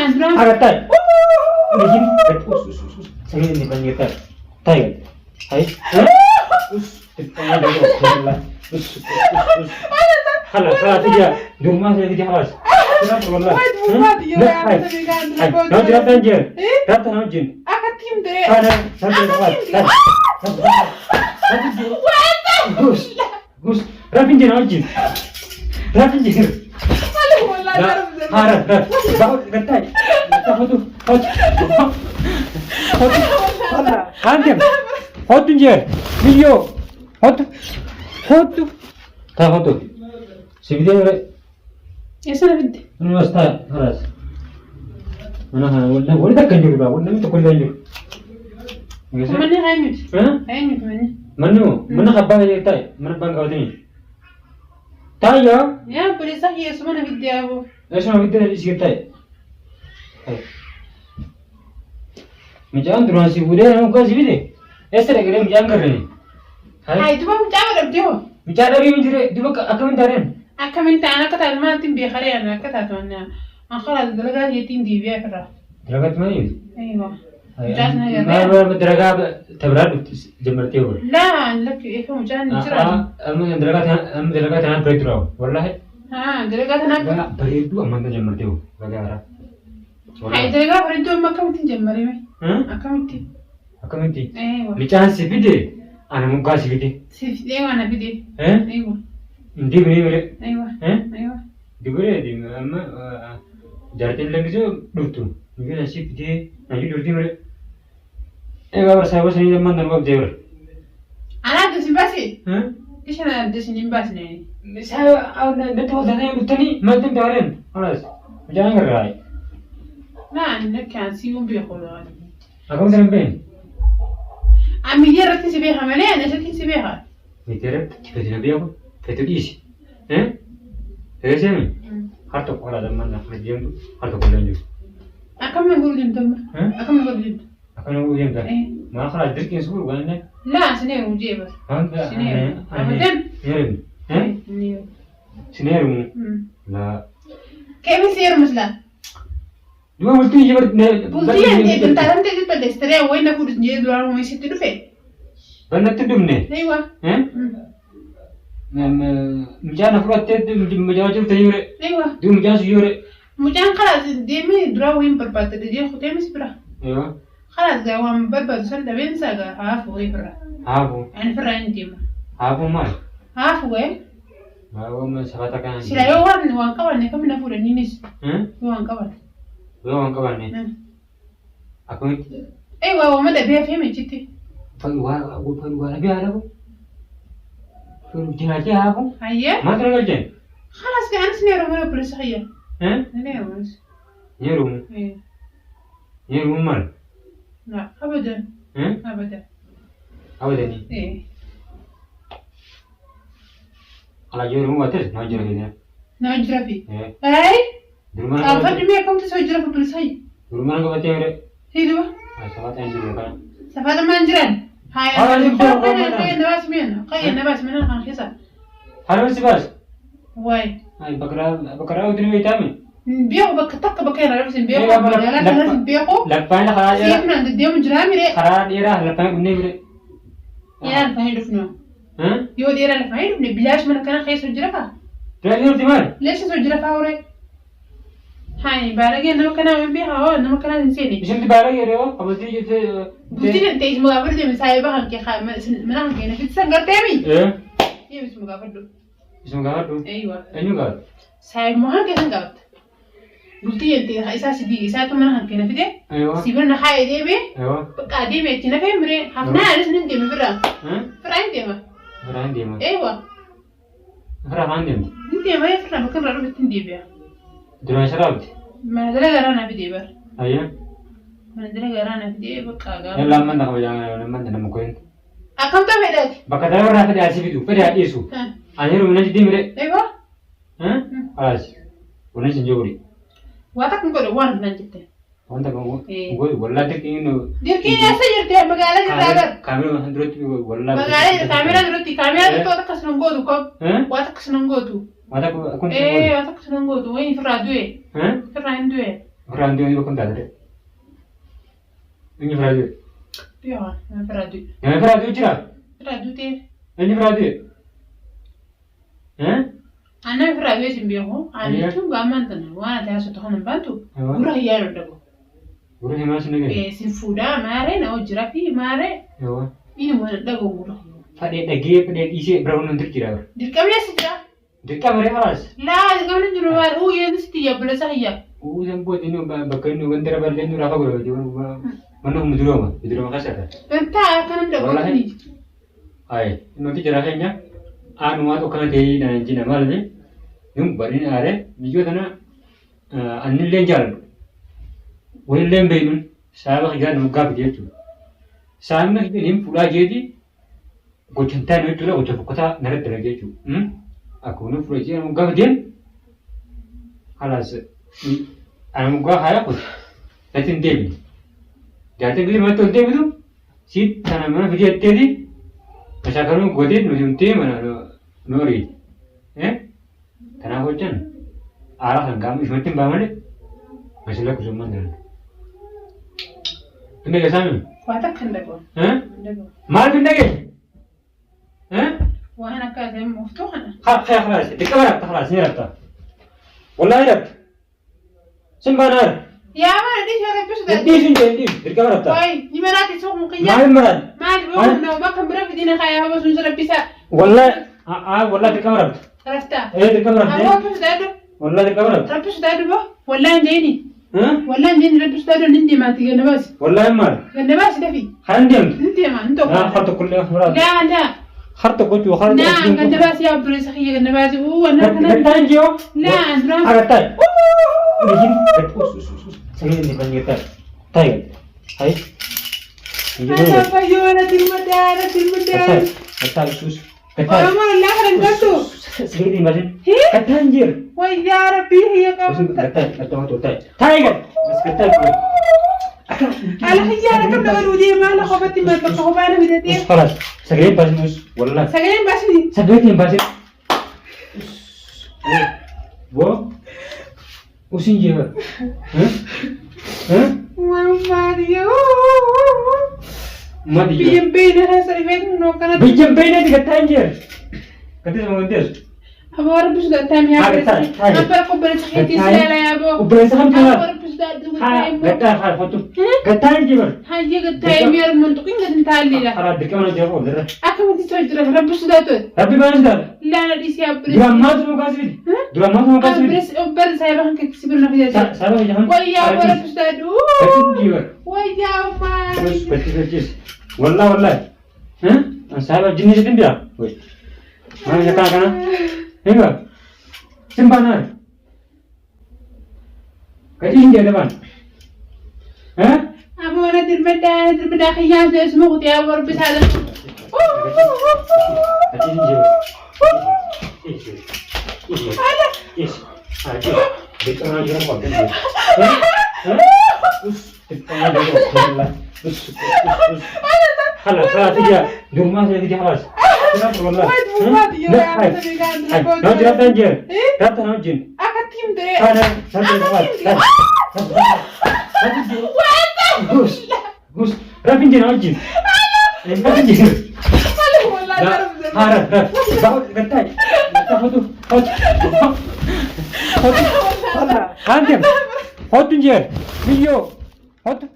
Andron. Agatai. Begin. Saya ini banyak tak. Tay. Hai. Us. Tengah dulu. Us. Halas. Halas dia. Di rumah saya dia halas. Kenapa wallah? Hai. Nah, jangan tanjir. Kata nanjin. Akatim deh. Ada. Gus. Gus. Rapin je nanjin. Rapin je. Aduh, wallah darah. Harap. Bawa ketai. Apa tu? Handim. Hotun je. Video. Hot. Tak hotu. Sevideo le. Ya sana bidde. Nasta halas. Mana wala tak kanjur ba. Wala minta kuliah kanjur. Mana hanyut? Hah? Hanyut mana? Mana khabar je tai. Mana bangau ni. Tayo. Ya, boleh sah ya semua nak bidde aku. Esma video ni sikit tai. Macam tu nasi budaya nak kau sini. Esok kita macam kerana. Hai, tu pun macam apa dia? Macam ada yang jadi, dia bukan akan mentaran. Aku minta anak kata mana tim biar hari anak kata tu mana. Aku ada delaga dia tim di biar kerja. Dragat mana ini? Aiyah. Mana dragat terberat jemur tiaw. La, laki, aku macam ni cerah. Dragat tanah beriterau. Wallah. Delaga tu nak. Beritu aman tu jemur tiaw. Bagaimana? Hai, delaga beritu macam tu jemur ni. Aku minta. Akan menti. Aiyah. Macam sipide. Anak muka sipide. Dia mana bidde? Eh? Aiyah. Indi beri beri. Aiyah. Eh? Aiyah. Di beri di mana? Jatuh lagi tu dutu. Mungkin nasi pide. Nasi dutu beri. Bapak saya sini zaman dan bapak jawab. Anak tu simbasi. Hah? Kisah tu simbasi ni. Saya awak dah tahu dah yang dutu ni. Macam tawaran. Alas. Jangan gerai. Nah, nak kan siung biar kolam. Aku macam ben. Ami dia rati sebeha mana? Ana sakit sebeha. Miter, kita tidak biar apa? Kita isi. Terus ni. Harta kola zaman nak medium tu. Harta kola ni. Akam nak gulin tu. Akam nak gulin. Aku nak ujian dah. Mana kalau dirikin sebul kan ni? La, sini uji bas. Sini. Abadan. Ni. Sini rumah. La. Kami sihir muslah. Dua multi je ber. Multi ni bentaran tu tu destere. Woi nak urus ni dua orang mesti tu fe. Benar tu dumne. Aywa. Macam nak buat tu macam tu tayur. Aywa. Tu macam suyur. Macam kalau dia ni dua orang berpatah dia kau temu sepra. Aywa. Kalau dia orang berpatah sana ben saga hafu ipra. Hafu. An pera intim. Hafu mal. Hafu eh. Hafu mal sabatakan. Sila orang kawan ni kami nak pura ninis. Orang kawan. Orang kawan ni. Aku ni. Aywa, orang dah biar faham citi. Paluar, aku paluar biar aku. Jangan aja aku. Ayah. Mana kerja? خلاص كان سنير ولا بوليس هي ها؟ نيروز يروم ايه يروم مال لا ابدا ها؟ ابدا أبدا ايه على يروم واتر ما يجرى كذا نجرى فيه إيه اي درمان الفرد ما يكون تسوي جرى في البوليس هي درمان كم بتيجي هي دوا سبعة أنجيل كان سفادة ما نجران هاي قاية نباس مين قاية نباس مين كان خيسا هذا بس بس واي هاي بكرة ودري ويتامي بياخو بكتك بكير لابس بياخو لا لازم بياخو لبان خلاص سيفنا عند الديوم جرامي ري خلاص يراه لبان بنيجي يا الفهيد فنو ها؟ يو ديرا الفهيد بن بلاش من كان خيس وجرفا تلاقي تمام ليش وجرفا وري هاي بالاقي انه كان من بيها هو انه كان نسيني إيش أنت بالك يا ريو أبغى تيجي بصير انت ايش مقابل دي مسايبها كي منها كي نفيت سنقر تامي إيه ايه مش مقابل له اسمه قارد ايوه أيوة قارد سايب مها كي سنقر بصير انت اساس دي اساس منها كي نفيت أيوة سيبنا حاجه دي بي أيوة بقى دي بي تنا في مري حفنا عرس ندي مفرا ها؟ فرا انت ما فرا عندي ما ايوه فرا عندي انت ما يفرا بكره روح تندي بيها درا شربت ما دلقا رانا بدي بر أيوة ما دلقا رانا بدي بقى يلا ما نخوي جانا ما نحن مكوين اكم تبعدك بكرة ورا فدي أسيبه فدي أيسو أنا يروم نجدي مري ايوه ها؟ خلاص ونجي نجوري واتك نقول وان نجدت وأنت كم ولا تكينو دير كي يا سير تي مقالة جرابر كاميرا هندروت ولا مقالة كاميرا دروتي كاميرا تو تكس نغودو كم ها؟ واتك سنغودو ما تكو أكون ايه واتك سنغودو وين فرا دوي ها؟ فرا دوي Frandi ini bukan tadi. Ini frandi. Pior, não é fradu. Ini frandi cira. Fradu te. Ini frandi. Hah? Ana fradu esse bicho. Ana tu gamantana. Wana te aso tohana bantu. Ura yaro dago. Ura hima sini ke? Si fuda mare na ojira fi mare. Yawa. Ini mo dago ura. Fade dagi fade isi brown nanti cira. Dirkamnya sida. Dika mari halas. La, dirkamnya juru war. Iya mesti ya boleh saya. Yang buat ini bakan ini bendera balik ini rafa bro. Mana muduroma kasar. Entah kan ada Wallahi. ini. Ay, nanti jelasnya. Anu atau kan tadi dan Cina malah ni. Yung bari ni are, video tanah anil lenjal. Wih lembe nun, saya bahagia nunggu dia tu. Saya nak ini pula jadi. Kau cinta ni tu lah, kau cakap kata narat terlagi tu. Aku nu pula jadi nunggu dia. Halas. Anu gua kaya pun. Tapi dia. Jadi dia macam dia tu. Si tanah mana video tadi. Macam kalau gua dia nujum dia mana nori. Tanah hujan. Arah kami seperti bangun ni. Masalah kusuman dah. Pindah ke sana? Watak kan dago. Dago. Mal pindah ke? وأنا كذا مفتوحة. خلاص تكبرت خلاص نربطها. والله ربط. سنبانار. يا ما نديش ولا بس ده. نديش نديش تكبرت. واي نمرات تسوق مقيا. ما هي مراد. ما اليوم لو بكم برا في دينا خيا بس نزل بيسا. والله والله تكبرت. عرفتها. إيه تكبرت. أبغى بس ده. والله تكبرت. ربش ده ده والله جيني. ها؟ والله جيني ربش ده نندي ما تيجي نباس. والله مال. نباس ده في. خندم. نندي ما أنتو. لا خرط كل مراد. لا. خرط كنت وخرط. نعم نباس يا عبد الرزاق يا نباس هو أنا. تانجيو. لا أنا. أغتاي. Begini, saya ini banyak tak, tahu, hai. Apa yo ada timudara. Ketai sus, Orang mana lah kan kau? Saya ini macam, ketanjir. Wah ya Rabbi ya kamu. Ketai, atau tai, tai kan, mas ketai. Alah ya kan baru dia mana kau berarti mana kau mana bila dia. Keras, saya ini pasien mus, wallah. Saya ini pasien. Saya ini pasien. Wo. Usin je, Mario. Mati. Bijam beda saya ini no kan. Bijam beda di ketanjir. Kata sama ngetes. Apa orang pun sudah time ya. Apa aku bersihkan saya lah ya bu. Bersihkan juga. Orang pun sudah tu. Gata foto. Ketanjir. Hanya gata biar mentuk ingat tali lah. Kalau dekat mana dia boleh. Aku mesti cari terus. Orang pun sudah tu. Tapi mana sudah? Lana di siap. Drama tu mau kasih. Drama tu mau kasih. Ber saya bahkan sebelum nak jadi. Saya jangan. Wah ya orang pun sudah tu. Ketanjir. Wah ya man. Terus betis. Wallah. Saya jenis itu dia. Woi. Mana kata kana? Enggak. Simpanan. Kajian dia depan. Abu ana terbedah khiyas dia semua kuti awal bisa ada. Kajian dia. Yes. Aja. Dekat aja kau kan. Dekat aja kau. Halas dia. Di rumah saya dia halas. Kenapa wallah? Nah, jangan tanjir. Kata najin. Akan tim deh. Ada, sampai dekat. Gus, rapin je najin. Rapin je. Harap. Bawa ketai. Foto. Anjir. Foto je. Video. Foto.